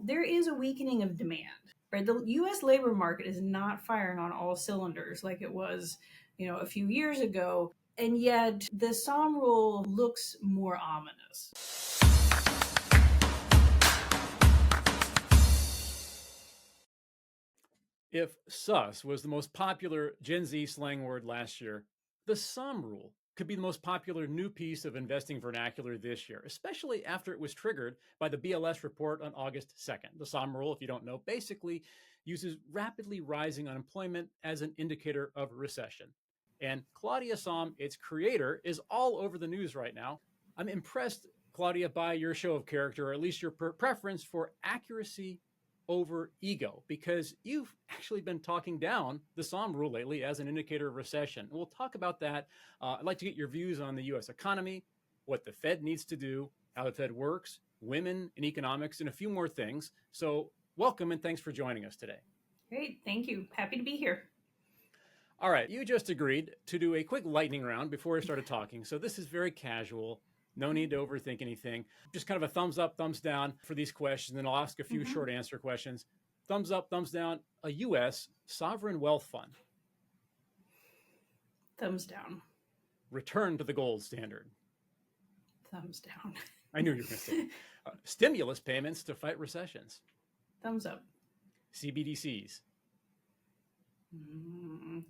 there is a weakening of demand. Right, the U.S. labor market is not firing on all cylinders like it was, a few years ago, and yet the Sahm Rule looks more ominous. If sus was the most popular Gen Z slang word last year, the Sahm Rule could be the most popular new piece of investing vernacular this year, especially after it was triggered by the BLS report on August 2nd. The Sahm Rule, if you don't know, basically uses rapidly rising unemployment as an indicator of recession. And Claudia Sahm, its creator, is all over the news right now. I'm impressed, Claudia, by your show of character, or at least your preference for accuracy over ego, because you've actually been talking down the Sahm Rule lately as an indicator of recession. We'll talk about that. I'd like to get your views on the U.S. economy, what the Fed needs to do, how the Fed works, women in economics, and a few more things. So welcome and thanks for joining us today. Great, thank you. Happy to be here. All right, you just agreed to do a quick lightning round before we started talking. So this is very casual. No need to overthink anything. Just kind of a thumbs up, thumbs down for these questions. And I'll ask a few short answer questions. Thumbs up, thumbs down. A U.S. sovereign wealth fund. Thumbs down. Return to the gold standard. Thumbs down. I knew you were going to say it. Stimulus payments to fight recessions. Thumbs up. CBDCs.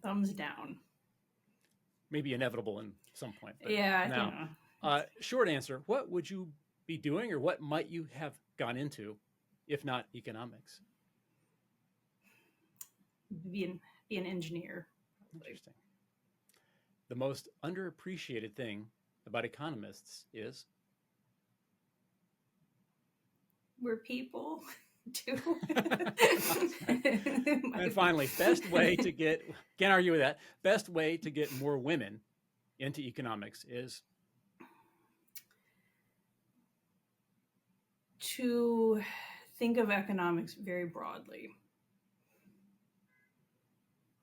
Thumbs down. Maybe inevitable in some point. Yeah. Short answer, what would you be doing, or what might you have gone into if not economics? Be an engineer. Interesting. The most underappreciated thing about economists is? We're people too. And finally, best way to get, can't argue with that, best way to get more women into economics is? To think of economics very broadly.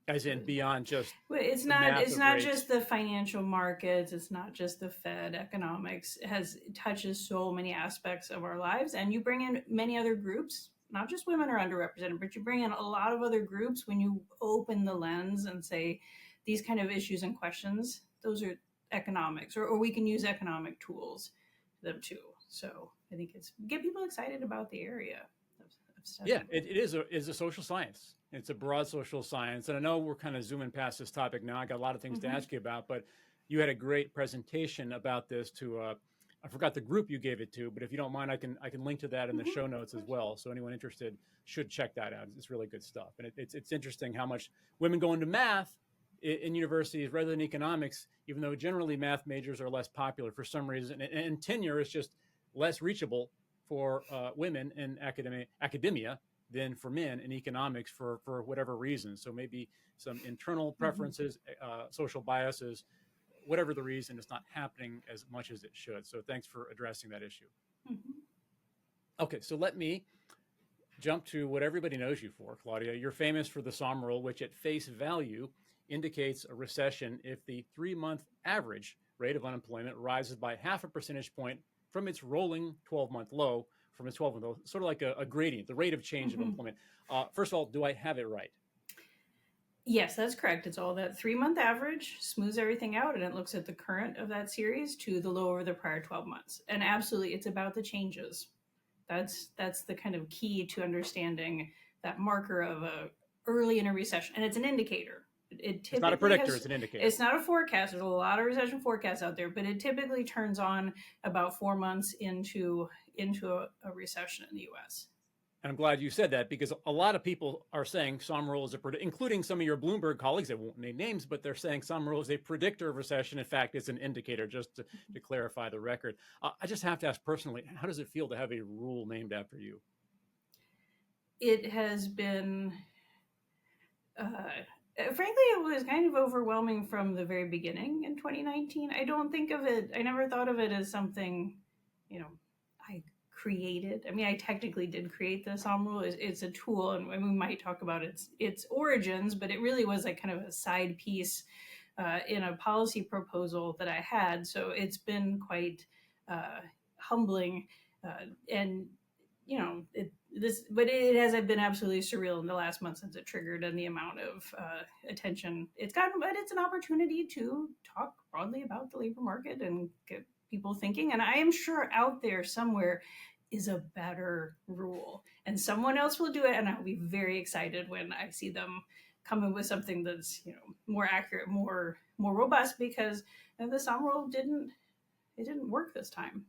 As in beyond just it's not just the financial markets, it's not just the Fed. Economics touches so many aspects of our lives, and you bring in many other groups. Not just women are underrepresented, but you bring in a lot of other groups when you open the lens and say these kind of issues and questions, those are economics, or we can use economic tools for them too. So I think it's get people excited about the area of study. Yeah, it is a social science. It's a broad social science. And I know we're kind of zooming past this topic now. I got a lot of things to ask you about, but you had a great presentation about this to, I forgot the group you gave it to, but if you don't mind, I can link to that in the show notes as well. So anyone interested should check that out. It's really good stuff. And it's interesting how much women go into math in universities rather than economics, even though generally math majors are less popular for some reason. And tenure is just less reachable for women in academia than for men in economics for whatever reason. So maybe some internal preferences, social biases, whatever the reason, it's not happening as much as it should. So thanks for addressing that issue. Okay, so let me jump to what everybody knows you for, Claudia. You're famous for the Sahm Rule, which at face value indicates a recession if the 3-month average rate of unemployment rises by 0.5 percentage point from its rolling 12-month low, from its 12-month low, sort of like a gradient, the rate of change of employment. First of all, do I have it right? Yes, that's correct. It's all that 3-month average, smooths everything out, and it looks at the current of that series to the low over the prior 12 months. And absolutely, it's about the changes. That's the kind of key to understanding that marker of early in a recession. And it's an indicator. It's not a predictor, it's an indicator. It's not a forecast. There's a lot of recession forecasts out there, but it typically turns on about 4 months into a recession in the U.S. And I'm glad you said that, because a lot of people are saying Sahm Rule is a predictor, including some of your Bloomberg colleagues. I won't name names, but they're saying Sahm Rule is a predictor of recession. In fact, it's an indicator, just to clarify the record. I just have to ask personally, how does it feel to have a rule named after you? It has been... frankly, it was kind of overwhelming from the very beginning in 2019. I never thought of it as something, I created. I mean, I technically did create the Sahm Rule. It's a tool, and we might talk about its origins, but it really was like kind of a side piece in a policy proposal that I had. So it's been quite humbling, and but it has been absolutely surreal in the last month since it triggered, and the amount of attention it's gotten. But it's an opportunity to talk broadly about the labor market and get people thinking. And I am sure out there somewhere is a better rule, and someone else will do it, and I'll be very excited when I see them coming with something that's more accurate, more robust, because the Sahm Rule didn't work this time.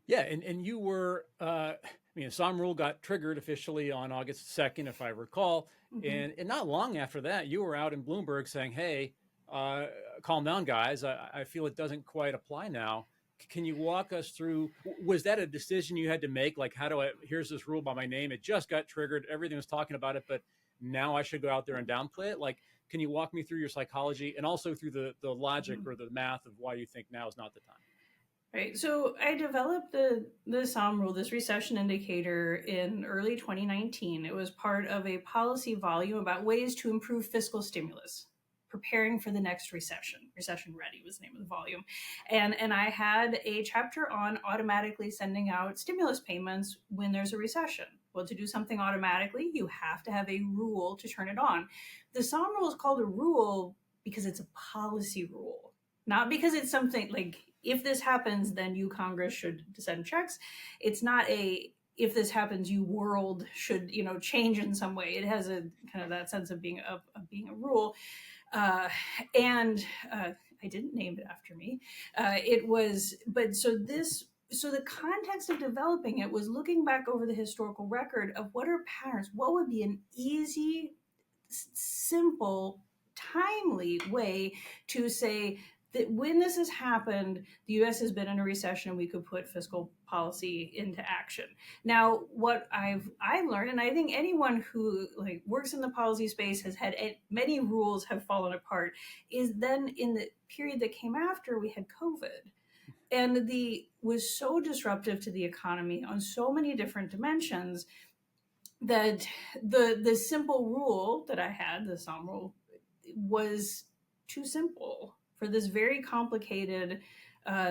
Yeah, and you were, Sahm Rule got triggered officially on August 2nd, if I recall. Mm-hmm. And not long after that, you were out in Bloomberg saying, hey, calm down, guys. I feel it doesn't quite apply now. Can you walk us through, was that a decision you had to make? Like, here's this rule by my name. It just got triggered. Everything was talking about it, but now I should go out there and downplay it. Like, can you walk me through your psychology and also through the logic or the math of why you think now is not the time? Right. So I developed the Sahm Rule, this recession indicator, in early 2019. It was part of a policy volume about ways to improve fiscal stimulus, preparing for the next recession. Recession Ready was the name of the volume. And I had a chapter on automatically sending out stimulus payments when there's a recession. Well, to do something automatically, you have to have a rule to turn it on. The Sahm Rule is called a rule because it's a policy rule, not because it's something like, if this happens, then you, Congress, should send checks. It's not if this happens, you world should change in some way. It has a kind of that sense of being a rule, and I didn't name it after me. It was, but so the context of developing it was looking back over the historical record of what are patterns, what would be an easy, simple, timely way to say that when this has happened, the U.S. has been in a recession, we could put fiscal policy into action. Now, what I've learned, and I think anyone who works in the policy space has had many rules have fallen apart, is then in the period that came after, we had COVID. And was so disruptive to the economy on so many different dimensions that the simple rule that I had, the Sahm Rule, was too simple for this very complicated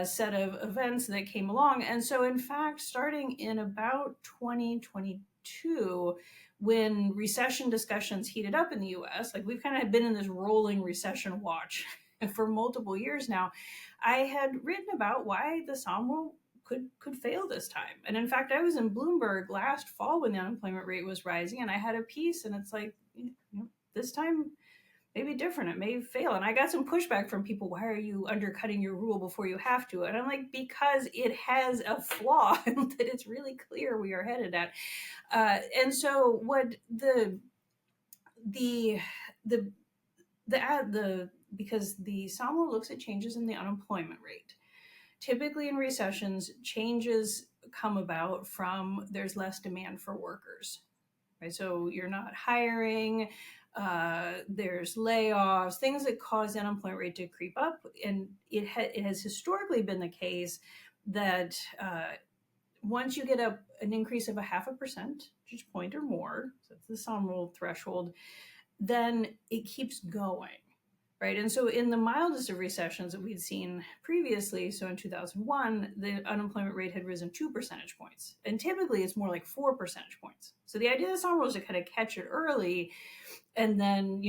set of events that came along. And so, in fact, starting in about 2022, when recession discussions heated up in the US, we've kind of been in this rolling recession watch for multiple years now, I had written about why the Sahm Rule could fail this time. And in fact, I was in Bloomberg last fall when the unemployment rate was rising, and I had a piece, and it's like, this time maybe different, it may fail. And I got some pushback from people, why are you undercutting your rule before you have to? And I'm like, because it has a flaw that it's really clear we are headed at. And so what because the Sahm Rule looks at changes in the unemployment rate. Typically in recessions, changes come about from there's less demand for workers, right? So you're not hiring, there's layoffs, things that cause the unemployment rate to creep up. And it has historically been the case that once you get an increase of 0.5 percentage point or more, so it's the Sahm Rule threshold, then it keeps going. Right. And so in the mildest of recessions that we'd seen previously, so in 2001, the unemployment rate had risen 2 percentage points. And typically it's more like 4 percentage points. So the idea of the Sahm Rule is to kind of catch it early. And then,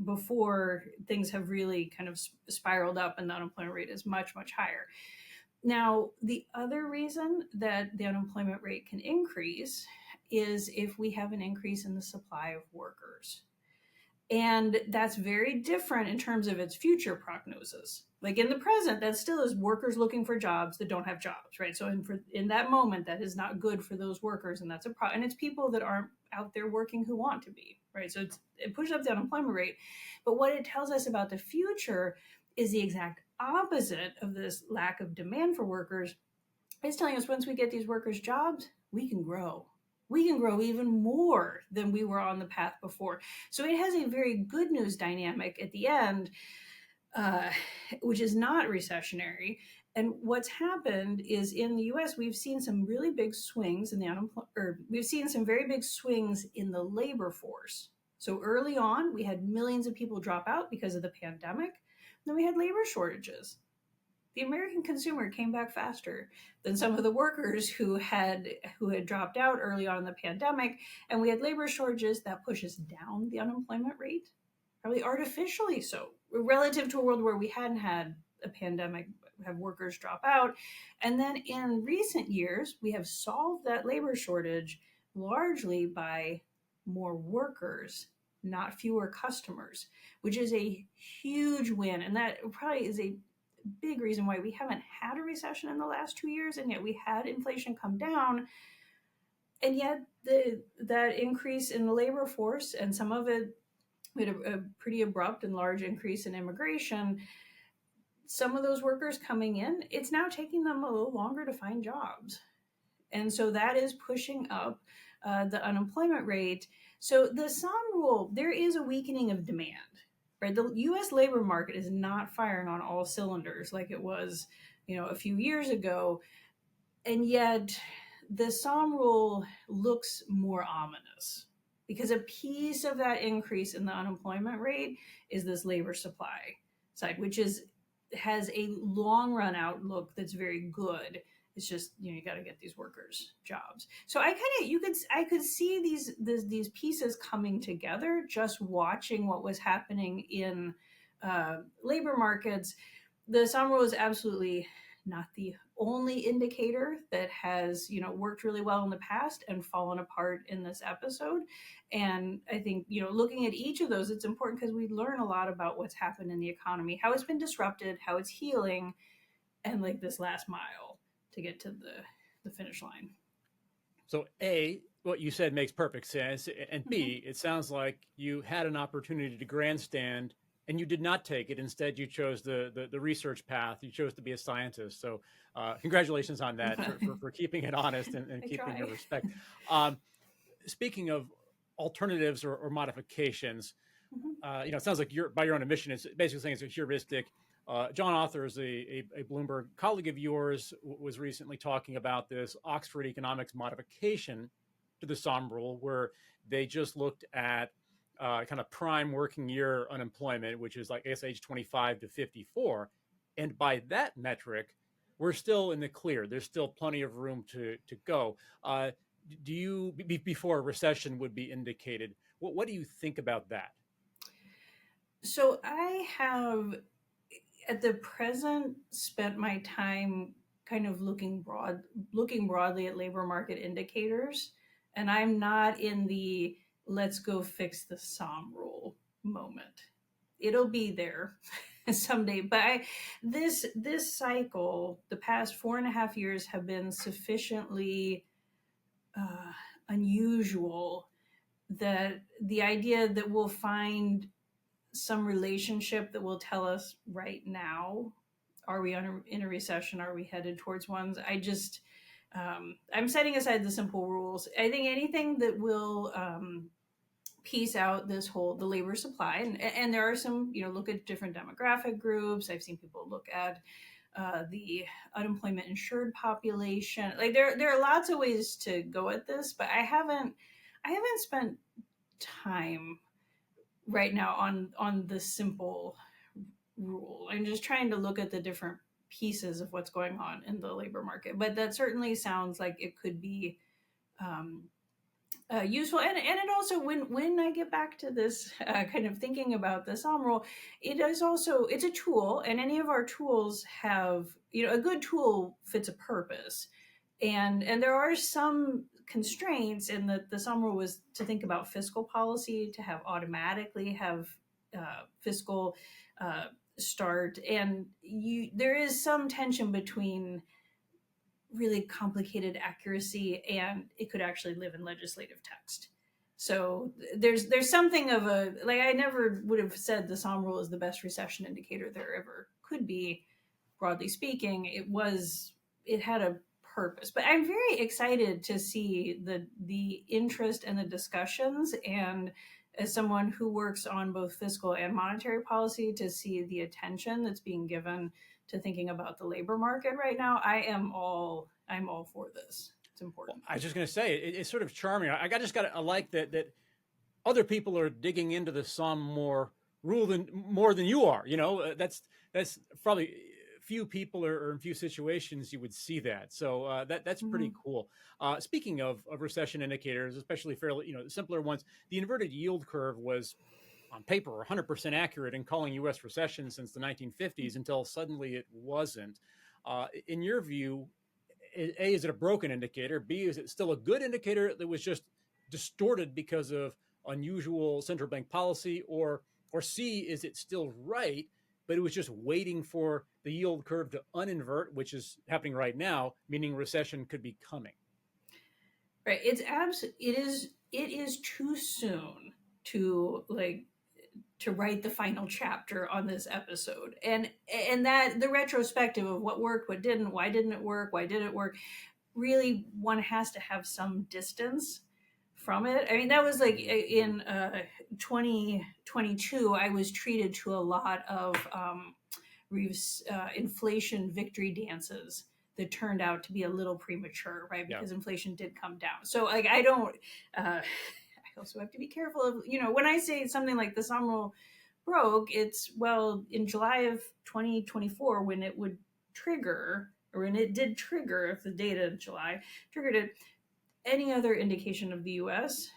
before things have really kind of spiraled up and the unemployment rate is much, much higher. Now, the other reason that the unemployment rate can increase is if we have an increase in the supply of workers. And that's very different in terms of its future prognosis. Like in the present, that still is workers looking for jobs that don't have jobs, right? So in that moment, that is not good for those workers, and that's a problem. And it's people that aren't out there working who want to be, right? So it pushes up the unemployment rate. But what it tells us about the future is the exact opposite of this lack of demand for workers. It's telling us once we get these workers jobs, we can grow. We can grow even more than we were on the path before. So it has a very good news dynamic at the end, which is not recessionary. And what's happened is in the U.S., we've seen some really big swings in we've seen some very big swings in the labor force. So early on, we had millions of people drop out because of the pandemic. Then we had labor shortages. the American consumer came back faster than some of the workers who had dropped out early on in the pandemic, and we had labor shortages that pushes down the unemployment rate, probably artificially so, relative to a world where we hadn't had a pandemic, have workers drop out. And then in recent years, we have solved that labor shortage largely by more workers, not fewer customers, which is a huge win. And that probably is a big reason why we haven't had a recession in the last 2 years, and yet we had inflation come down, and yet that increase in the labor force, and some of it, we had a pretty abrupt and large increase in immigration. Some of those workers coming in, it's now taking them a little longer to find jobs, and so that is pushing up the unemployment rate. So the Sahm rule, there is a weakening of demand. Right, the U.S. labor market is not firing on all cylinders like it was, a few years ago, and yet the Sahm rule looks more ominous because a piece of that increase in the unemployment rate is this labor supply side, which has a long run outlook that's very good. It's just, you got to get these workers jobs. So I could see these pieces coming together just watching what was happening in labor markets. The Sahm rule is absolutely not the only indicator that has worked really well in the past and fallen apart in this episode. And I think looking at each of those, it's important because we learn a lot about what's happened in the economy, how it's been disrupted, how it's healing, and like this last mile to get to the finish line. So A, what you said makes perfect sense, and B, it sounds like you had an opportunity to grandstand and you did not take it. Instead, you chose the research path. You chose to be a scientist. So congratulations on that for keeping it honest and keeping your respect. Speaking of alternatives or modifications, it sounds like by your own admission, it's basically saying it's a heuristic. John Author is a Bloomberg colleague of yours, was recently talking about this Oxford economics modification to the Sahm rule, where they just looked at kind of prime working year unemployment, which is like, I guess, age 25 to 54. And by that metric, we're still in the clear. There's still plenty of room to go. Do you, before a recession would be indicated, what do you think about that? So I have, at the present, spent my time kind of looking broadly at labor market indicators, and I'm not in the let's go fix the Sahm rule moment. It'll be there someday, but this cycle, the past 4.5 years, have been sufficiently unusual that the idea that we'll find some relationship that will tell us right now, are we in a recession? Are we headed towards one? I'm setting aside the simple rules. I think anything that will piece out the labor supply, and there are some, look at different demographic groups. I've seen people look at the unemployment insured population. Like there are lots of ways to go at this, but I haven't spent time right now on the simple rule. I'm just trying to look at the different pieces of what's going on in the labor market, but that certainly sounds like it could be useful. And it also, when I get back to this kind of thinking about the Sahm rule, it's a tool, and any of our tools have, a good tool fits a purpose, and there are some constraints in the Sahm rule was to think about fiscal policy, to automatically have fiscal start, and there is some tension between really complicated accuracy and it could actually live in legislative text. So there's something of I never would have said the Sahm rule is the best recession indicator there ever could be. Broadly speaking, it had a purpose, but I'm very excited to see the interest and the discussions, and as someone who works on both fiscal and monetary policy, to see the attention that's being given to thinking about the labor market right now. I'm all for this. It's important. Well, I was just going to say it's sort of charming. I like that other people are digging into the Sahm rule more than you are. That's probably few people or in few situations you would see that. So that's Mm-hmm. pretty cool. Speaking of recession indicators, especially fairly simpler ones, the inverted yield curve was on paper 100% accurate in calling U.S. recession since the 1950s until suddenly it wasn't. In your view, A, is it a broken indicator? B, is it still a good indicator that was just distorted because of unusual central bank policy? Or C, is it still right, but it was just waiting for the yield curve to uninvert, which is happening right now, meaning recession could be coming? Right. It is too soon to to write the final chapter on this episode. And that the retrospective of what worked, what didn't, why didn't it work, why did it work, really one has to have some distance from it. I mean, that was like in 2022, I was treated to a lot of inflation victory dances that turned out to be a little premature, right? Yeah. Because inflation did come down. So like I don't I also have to be careful of, when I say something like the Sahm Rule broke, it's, well, in July of 2024 when it would trigger, or when it did trigger, if the data in July triggered it, any other indication of the US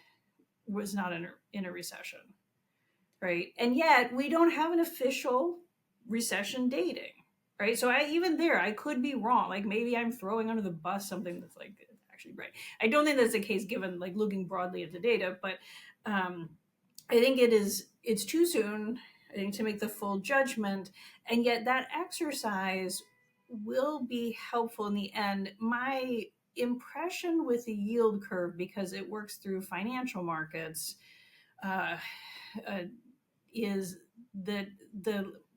was not in a recession, right? And yet we don't have an official recession dating, right? So I could be wrong. Like maybe I'm throwing under the bus something that's like actually right. I don't think that's the case given like looking broadly at the data, but I think it's too soon, I think, to make the full judgment. And yet that exercise will be helpful in the end. My impression with the yield curve, because it works through financial markets, uh, uh, is that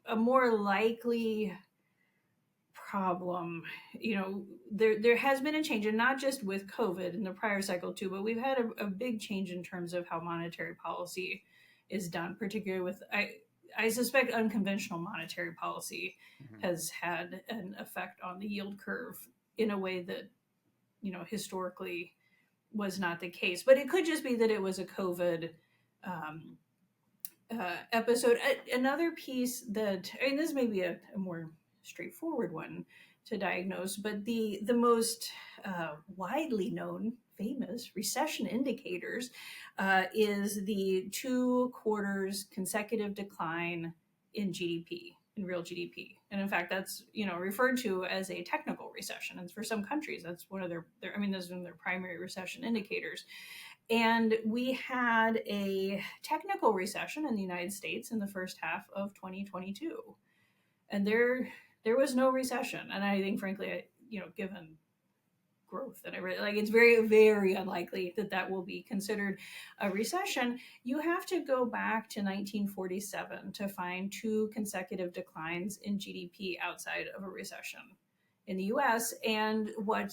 a more likely problem, there has been a change, and not just with COVID in the prior cycle too, but we've had a big change in terms of how monetary policy is done, particularly with I suspect unconventional monetary policy Mhm. has had an effect on the yield curve in a way that historically was not the case. But it could just be that it was a COVID um, episode. Another piece that, I mean, this may be a more straightforward one to diagnose, but the most widely known, famous recession indicators is the 2 quarters consecutive decline in GDP, in real GDP. And in fact, that's referred to as a technical recession. And for some countries, that's one of I mean, those are their primary recession indicators. And we had a technical recession in the United States in the first half of 2022. And there was no recession. And I think, frankly, given growth and everything, like, it's very, very unlikely that that will be considered a recession. You have to go back to 1947 to find 2 consecutive declines in GDP outside of a recession in the US. And what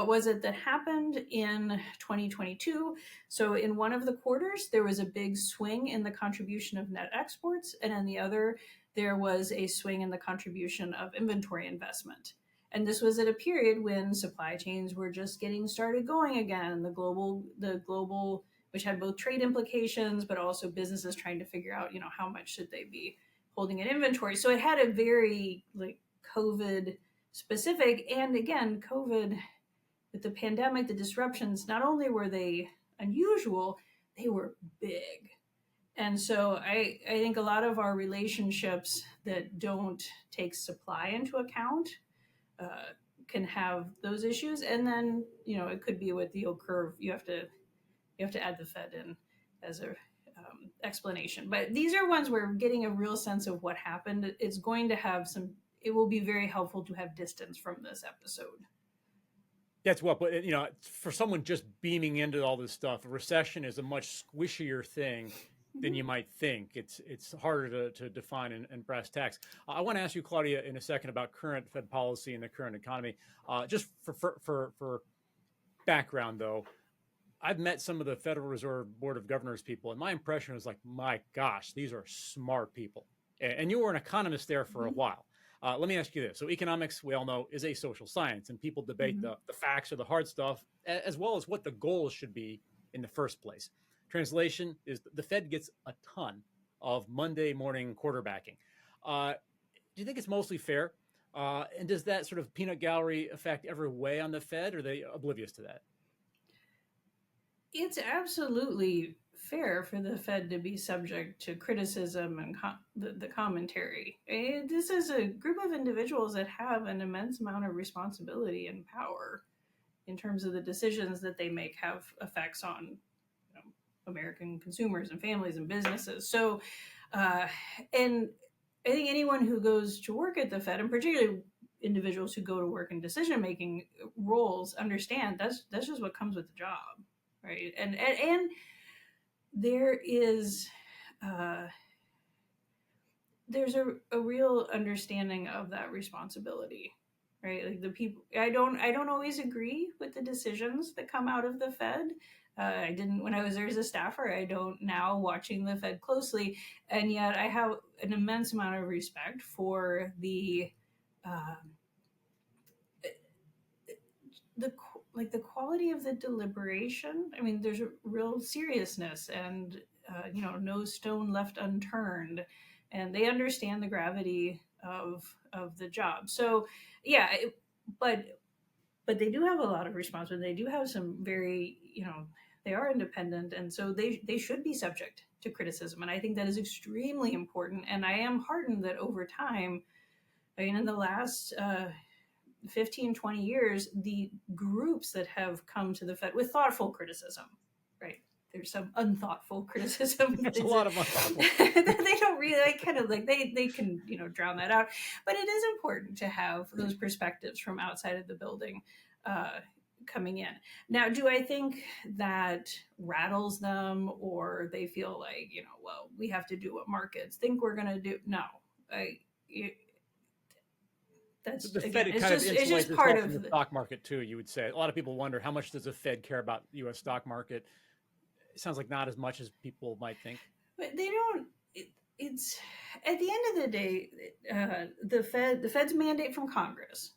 was it that happened in 2022? So in one of the quarters, there was a big swing in the contribution of net exports, and in the other, there was a swing in the contribution of inventory investment. And this was at a period when supply chains were just getting started going again. The global, which had both trade implications, but also businesses trying to figure out, how much should they be holding in inventory. So it had a very COVID specific, and again, COVID, with the pandemic, the disruptions, not only were they unusual, they were big. And so I think a lot of our relationships that don't take supply into account can have those issues. And then, it could be with the yield curve, you have to add the Fed in as a explanation. But these are ones where getting a real sense of what happened, it will be very helpful to have distance from this episode. That's what, but for someone just beaming into all this stuff, a recession is a much squishier thing than you might think. It's harder to define in brass tacks. I want to ask you, Claudia, in a second about current Fed policy and the current economy. Just for background, though, I've met some of the Federal Reserve Board of Governors people, and my impression was like, my gosh, these are smart people. And you were an economist there for a while. Let me ask you this. So economics, we all know, is a social science, and people debate the facts or the hard stuff, as well as what the goals should be in the first place. Translation is the Fed gets a ton of Monday morning quarterbacking. do you think it's mostly fair? And does that sort of peanut gallery effect ever weigh on the Fed, or are they oblivious to that? It's absolutely fair for the Fed to be subject to criticism and the commentary. This is a group of individuals that have an immense amount of responsibility and power in terms of the decisions that they make have effects on, American consumers and families and businesses. So, and I think anyone who goes to work at the Fed, and particularly individuals who go to work in decision making roles, understand that's just what comes with the job, right? And there is there's a real understanding of that responsibility, right? Like the people, I don't always agree with the decisions that come out of the Fed. I didn't when I was there as a staffer. I don't now, watching the Fed closely, and yet I have an immense amount of respect for uh, the like the quality of the deliberation. I mean, there's a real seriousness, and no stone left unturned, and they understand the gravity of the job. So, yeah, but they do have a lot of responsibility. They do have some very, they are independent, and so they should be subject to criticism. And I think that is extremely important. And I am heartened that over time, I mean, in the last 15, 20 years, the groups that have come to the Fed with thoughtful criticism, right? There's some unthoughtful criticism. There's a lot of unthoughtful. They don't really kind of like they can drown that out. But it is important to have those perspectives from outside of the building coming in. Now, do I think that rattles them, or they feel like well, we have to do what markets think we're going to do? No, that's The again, Fed it's kind just of it's insulates just part itself from of the stock market too. You would say a lot of people wonder how much does the Fed care about the U.S. stock market. It sounds like not as much as people might think. But they don't. It's at the end of the day, the Fed's mandate from Congress.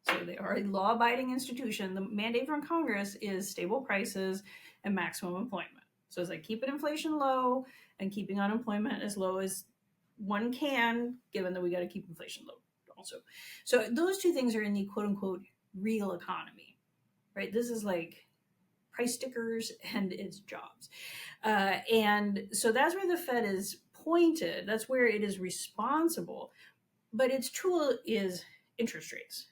So they are a law-abiding institution. The mandate from Congress is stable prices and maximum employment. So it's like keeping inflation low and keeping unemployment as low as one can, given that we got to keep inflation low also. So those two things are in the quote unquote real economy, right? This is like price stickers and its jobs. And so that's where the Fed is pointed. That's where it is responsible. But its tool is interest rates.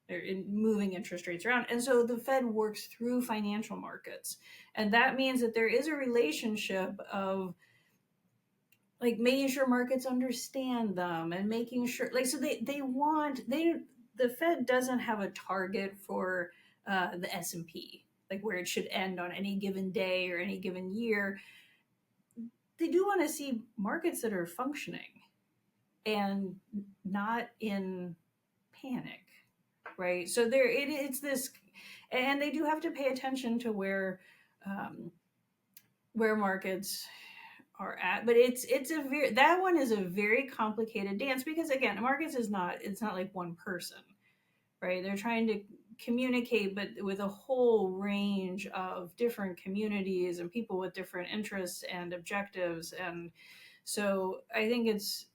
They're moving interest rates around. And so the Fed works through financial markets. And that means that there is a relationship of like making sure markets understand them and making sure like so the Fed doesn't have a target for the S&P, like where it should end on any given day or any given year. They do want to see markets that are functioning and not in panic, right? So it's this, and they do have to pay attention to where markets are at, but that one is a very complicated dance because again, markets it's not like one person, right? They're trying to communicate, but with a whole range of different communities and people with different interests and objectives. And so I think it's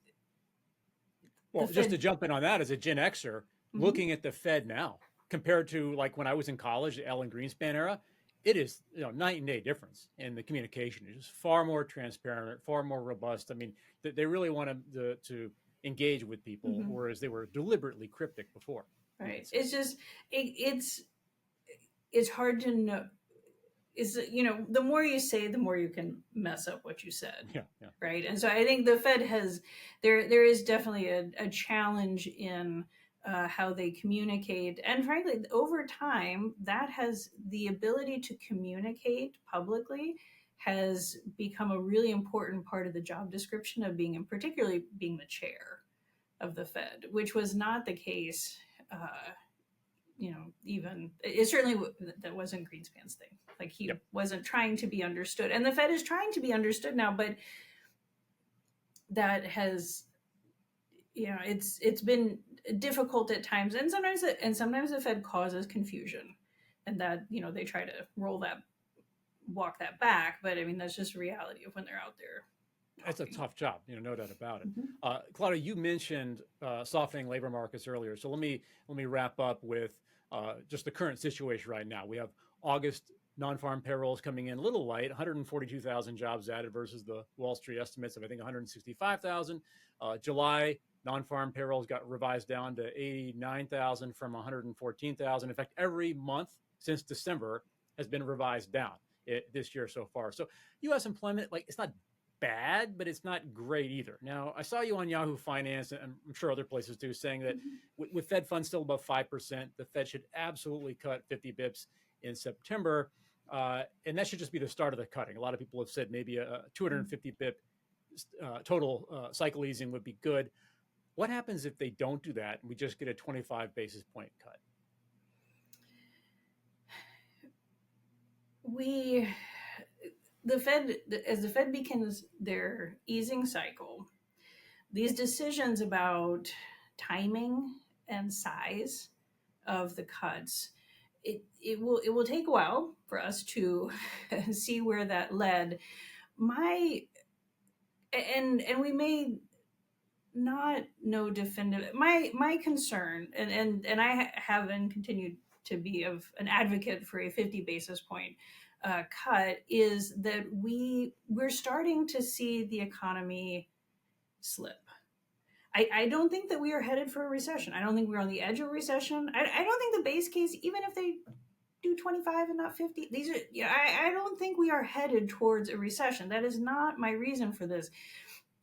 just to jump in on that as a Gen Xer, mm-hmm. looking at the Fed now compared to like when I was in college, the Ellen Greenspan era, it is night and day difference in the communication. It's just far more transparent, far more robust. I mean, they really want to engage with people, mm-hmm. whereas they were deliberately cryptic before. Right. It's just it's hard to know. Is the more you say, the more you can mess up what you said. Yeah. Right. And so I think the Fed has there is definitely a challenge in how they communicate, and frankly, over time, that has the ability to communicate publicly has become a really important part of the job description of particularly being the chair of the Fed, which was not the case. Even it certainly that wasn't Greenspan's thing. Like he wasn't trying to be understood, and the Fed is trying to be understood now. But that has, it's been difficult at times, and sometimes the Fed causes confusion, and that they try to walk that back. But I mean that's just reality of when they're out there That's a talking. tough job, no doubt about it. Mm-hmm. Claudia, you mentioned softening labor markets earlier, so let me wrap up with just the current situation right now. We have August non-farm payrolls coming in a little light, 142,000 jobs added versus the Wall Street estimates of I think 165,000. July non-farm payrolls got revised down to 89,000 from 114,000. In fact, every month since December has been revised down this year so far. So U.S. employment, like, it's not bad, but it's not great either. Now, I saw you on Yahoo Finance, and I'm sure other places too, saying that with Fed funds still above 5%, the Fed should absolutely cut 50 bips in September. And that should just be the start of the cutting. A lot of people have said maybe a 250 bip total cycle easing would be good. What happens if they don't do that and we just get a 25 basis point cut? The Fed, as the Fed begins their easing cycle, these decisions about timing and size of the cuts, it will take a while for us to see where that led. My and we may not know definitive. My concern, and I haven't continued to be of an advocate for a 50 basis point cut, is that we're starting to see the economy slip. I don't think that we are headed for a recession. I don't think we're on the edge of a recession. I don't think the base case, even if they do 25 and not 50, these are, yeah, I don't think we are headed towards a recession. That is not my reason for this.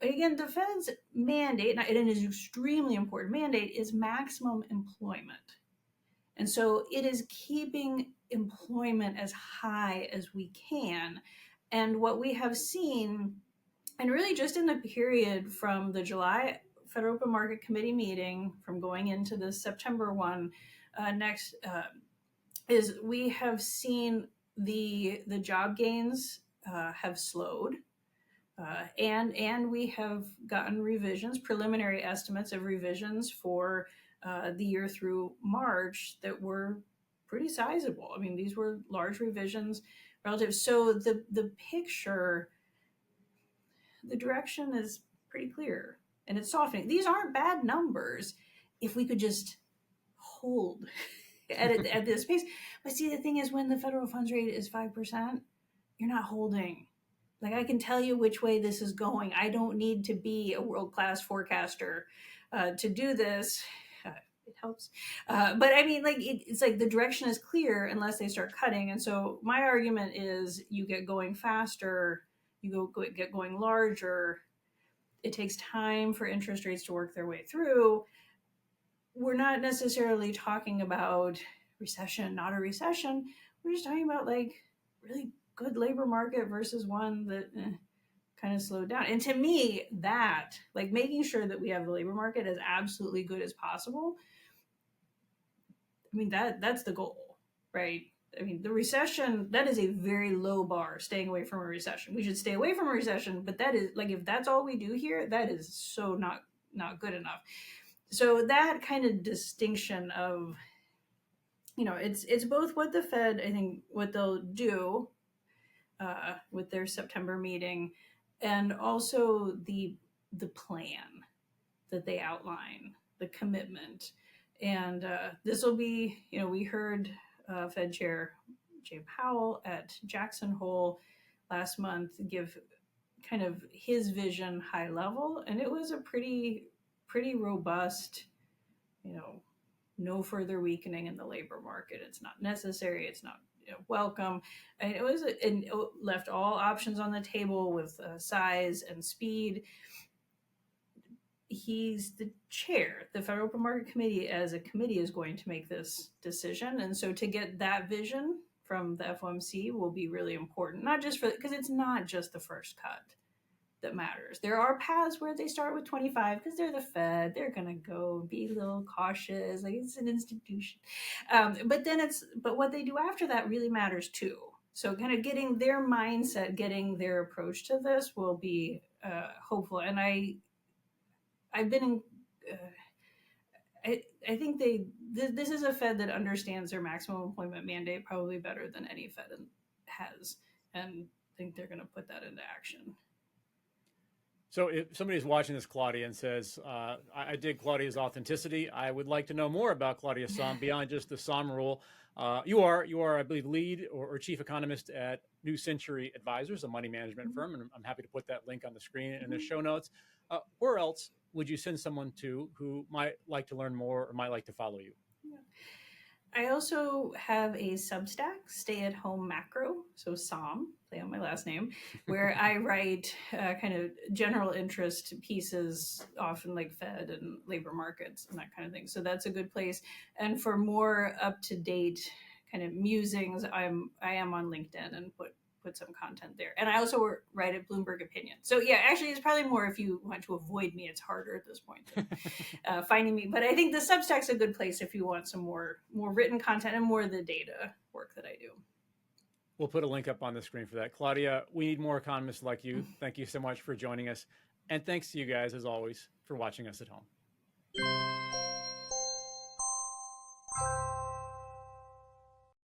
But again, the Fed's mandate, and it is an extremely important mandate, is maximum employment. And so it is keeping employment as high as we can. And what we have seen, and really just in the period from the July Federal Open Market Committee meeting, from going into the September one next, is we have seen the job gains have slowed. And we have gotten revisions, preliminary estimates of revisions for the year through March that were pretty sizable. I mean, these were large revisions relative. So the picture, the direction is pretty clear, and it's softening. These aren't bad numbers if we could just hold at this pace. But see, the thing is, when the federal funds rate is 5%, you're not holding. Like, I can tell you which way this is going. I don't need to be a world-class forecaster to do this. It helps. But I mean, like, it's like the direction is clear unless they start cutting. And so my argument is you get going faster, you get going larger. It takes time for interest rates to work their way through. We're not necessarily talking about recession, not a recession. We're just talking about, like, really good labor market versus one that kind of slowed down. And to me, that, like, making sure that we have the labor market as absolutely good as possible, I mean, that's the goal, right? I mean, the recession, that is a very low bar, staying away from a recession. We should stay away from a recession, but that is, like, if that's all we do here, that is so not good enough. So that kind of distinction of, it's both what the Fed, I think, what they'll do with their September meeting, and also the plan that they outline, the commitment. And this will be, we heard Fed Chair Jay Powell at Jackson Hole last month give kind of his vision high level, and it was a pretty robust, no further weakening in the labor market. It's not necessary. It's not welcome. And it left all options on the table with size and speed. He's the chair. The Federal Open Market Committee, as a committee, is going to make this decision. And so to get that vision from the FOMC will be really important, not just because it's not just the first cut that matters. There are paths where they start with 25 because they're the Fed. They're going to go be a little cautious, like it's an institution. But what they do after that really matters too. So kind of getting their mindset, getting their approach to this will be hopeful. And I've been in, I think this is a Fed that understands their maximum employment mandate probably better than any Fed has, and I think they're going to put that into action. So if somebody's watching this, Claudia, and says, I dig Claudia's authenticity, I would like to know more about Claudia Sahm beyond just the Sahm Rule. You are, I believe, lead or chief economist at New Century Advisors, a money management firm, and I'm happy to put that link on the screen in the show notes. Where else would you send someone to who might like to learn more or might like to follow you? I also have a Substack, Stay at Home Macro, so Sahm, play on my last name, where I write kind of general interest pieces, often like Fed and labor markets and that kind of thing. So that's a good place. And for more up to date kind of musings, I am on LinkedIn and put some content there. And I also write at Bloomberg Opinion. So yeah, actually, it's probably more if you want to avoid me. It's harder at this point than finding me. But I think the Substack's a good place if you want some more written content and more of the data work that I do. We'll put a link up on the screen for that. Claudia, we need more economists like you. Thank you so much for joining us. And thanks to you guys, as always, for watching us at home.